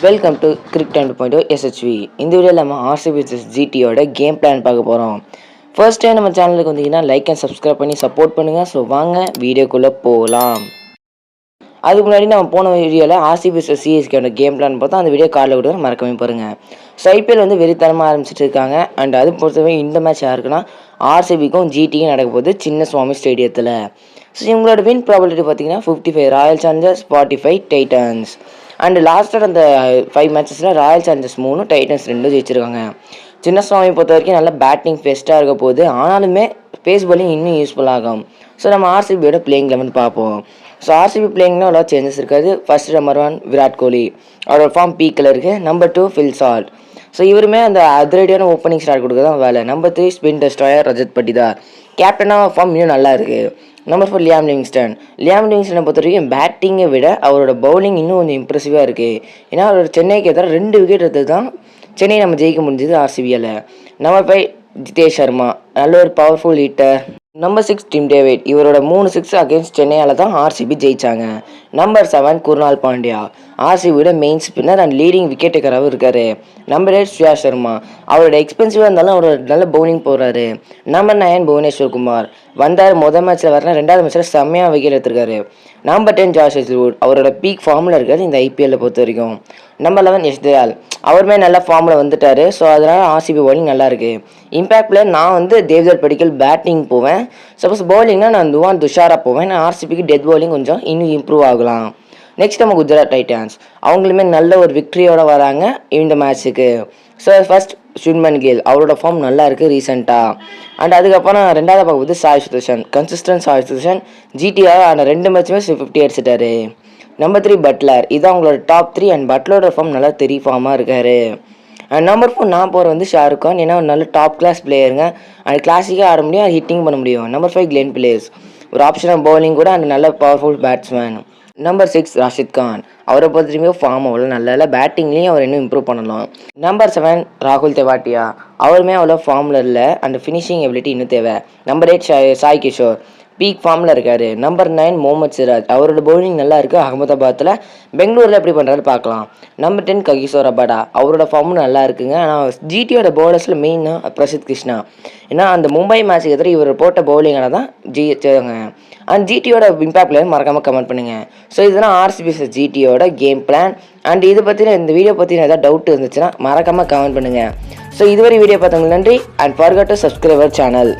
Welcome to cricket time 2.0 SHV. இந்த வீடியோவில் நம்ம RCB vs GTயோட கேம் பிளான் பார்க்க போகிறோம். ஃபர்ஸ்ட் டைம் நம்ம சேனலுக்கு வந்தீங்கன்னா லைக் அண்ட் சப்ஸ்கிரைப் பண்ணி சப்போர்ட் பண்ணுங்கள். ஸோ வாங்க வீடியோக்குள்ளே போகலாம். அதுக்கு முன்னாடி நம்ம போன வீடியோவில் RCB vs CSKயோட கேம் பிளான் பார்த்தோம். அந்த வீடியோ காலில் விட மறக்காம பாருங்கள். ஸோ IPL வந்து வெறித்தனமாக ஆரம்பிச்சிட்டு இருக்காங்க. அண்ட் அது பொறுத்தவரை இந்த மேட்ச் யாருக்குன்னா RCBக்கும் GTக்கும் நடக்க போகுது சின்ன சுவாமி ஸ்டேடியத்தில். ஸோ இவங்களோட வின் ப்ராபபிலிட்டி பார்த்தீங்கன்னா 55 ராயல் சேலஞ்சர்ஸ் 45 டைட்டன்ஸ். அண்ட் லாஸ்ட்டாக அந்த 5 மேட்சஸில் ராயல் சேலஞ்சர்ஸ் 3 டைட்டன்ஸ் 2 ஜெயிச்சிருக்காங்க. சின்னசுவாமி பொறுத்த வரைக்கும் நல்லா பேட்டிங் பெஸ்ட்டாக இருக்க போகுது. ஆனாலுமே பேஸ் பாலிங் இன்னும் யூஸ்ஃபுல் ஆகும். ஸோ நம்ம RCBயோட பிளேயிங் லெவன் பார்ப்போம். ஸோ RCB பிளேயிங்னா அவ்வளோ சேஞ்சஸ் இருக்காது. ஃபர்ஸ்ட் நம்பர் 1 விராட் கோலி, அவரோட ஃபார்ம் பீக்கில் இருக்குது. Number 2 Phil Salt. ஸோ இவருமே அந்த அதிரடியான ஓப்பனிங் ஸ்டார்ட் கொடுக்க தான் வேலை. Number 3 spin destroyer Rajat Patidar, கேப்டனாக ஃபார்ம் இன்னும் நல்லா இருக்குது. நம்பர் 4 லியாம் லிவிங்ஸ்டனை பொறுத்த வரைக்கும் பேட்டிங்கை விட அவரோட பவுலிங் இன்னும் கொஞ்சம் இம்ப்ரெசிவாக இருக்குது. ஏன்னா அவரோட சென்னைக்கு எதிராக 2 விக்கெட் எடுத்து தான் சென்னை நம்ம ஜெயிக்க முடிஞ்சது RCBயால். நம்பர் 5 ஜிதேஷ் சர்மா, நல்ல ஒரு powerful hitter. Number 6 Tim David, இவரோட 3 6 அகேன்ஸ்ட் சென்னையால் தான் RCB ஜெயிச்சாங்க. நம்பர் 7 குர்னால் பாண்டியா, RCBயோட main spinner and leading wicket டேக்கராகவும் இருக்கார். நம்பர் 8 ஸ்ரேயா சர்மா, அவரோட எக்ஸ்பென்சிவாக இருந்தாலும் அவரோட நல்ல பவுலிங் போடுறாரு. நம்பர் 9 புவனேஸ்வர் குமார், வந்தார் முதல் மேட்ச்சில் வரல, 2வது மேட்ச்சில் செம்மையாக விக்கெட் எடுத்திருக்காரு. நம்பர் 10 ஜாஷ் ஹேசல்வுட், அவரோட பீக் ஃபார்மில் இருக்காரு இந்த IPL பொறுத்த வரைக்கும். நம்பர் 11 யஷ் தயால், அவருமே நல்ல ஃபார்மில் வந்துட்டார். ஸோ அதனால் RCB பவுலிங் நல்லா இருக்குது. இம்பேக்ட் பிளேயர் நான் வந்து தேவ்தர் படிக்கல் பேட்டிங் போவேன். சப்போஸ் பவுலிங்னா நான் துவான் துஷாரா போவேன். நான் RCBக்கு டெத் பவுலிங் கொஞ்சம் இன்னும் இம்ப்ரூவ் ஆகலாம். நெக்ஸ்ட் நம்ம குஜராத் டைட்டன்ஸ், அவங்களுமே நல்ல ஒரு விக்ட்ரியோடு வராங்க இந்த மேட்ச்சுக்கு. ஸோ ஃபர்ஸ்ட் சுப்மன் கில், அவரோட ஃபார்ம் நல்லா இருக்குது ரீசெண்டாக. அண்ட் அதுக்கப்புறம் 2வது பார்க்கும்போது சாய் சுதர்ஷன், கன்சிஸ்டன்ட் சாய் சுதர்ஷன் GTஆர் அந்த 2 மேட்சுமே 50 அடிச்சிட்டாரு. நம்பர் 3 பட்லர், இது அவங்களோட டாப் 3 அண்ட் பட்லரோட ஃபார்ம் நல்லா தெரிய ஃபார்மாக இருக்கார். அண்ட் நம்பர் 4 நான் போகிற வந்து ஷாருக் கான், ஏன்னா ஒரு நல்ல டாப் கிளாஸ் பிளேயருங்க. அண்ட் கிளாசிக்காக ஆட முடியும், ஹிட்டிங் பண்ண முடியும். நம்பர் 5 கிளென் பிளேஸ், ஒரு ஆப்ஷனாக பவுலிங் கூட அண்ட் நல்ல powerful batsman. Number 6 Rashid Khan, அவரை பொறுத்தவரைக்குமே ஃபார்ம் அவ்வளோ நல்ல பேட்டிங்லேயும் அவர் இன்னும் இம்ப்ரூவ் பண்ணலாம். நம்பர் 7 ராகுல் தெவாட்டியா, அவருமே அவ்வளோ ஃபார்மில் இல்லை அண்ட் ஃபினிஷிங் எபிலிட்டி இன்னும் தேவை. நம்பர் 8 சாய் கிஷோர், பீக் ஃபார்மில் இருக்கார். நம்பர் 9 முகமது சிராஜ், அவரோட பவுலிங் நல்லா இருக்குது அகமதாபாத்தில். பெங்களூரில் எப்படி பண்ணுறாரு பார்க்கலாம். நம்பர் 10 ககிசோ ரபாடா, அவரோட ஃபார்மும் நல்லா இருக்குங்க. ஆனால் GTயோட பவுலர்ஸில் மெயினாக பிரசித் கிருஷ்ணா, ஏன்னா அந்த மும்பை மேட்ச்சுக்கு எதிராக இவர் போட்ட பவுலிங்கான தான் ஜெயிச்சாங்க. அண்ட் GTயோட இம்பாக்ட் பிளேயர் மறக்காமல் கமெண்ட் பண்ணுங்கள். ஸோ இதெல்லாம் RCB vs GTயோட கேம் பிளான். அண்ட் இது பற்றின இந்த வீடியோ பற்றின ஏதாவது டவுட் இருந்துச்சுன்னா மறக்காமல் கமெண்ட் பண்ணுங்கள். ஸோ இதுவரை வீடியோ பார்த்தவங்களுக்கு நன்றி. And forget to subscribe our channel.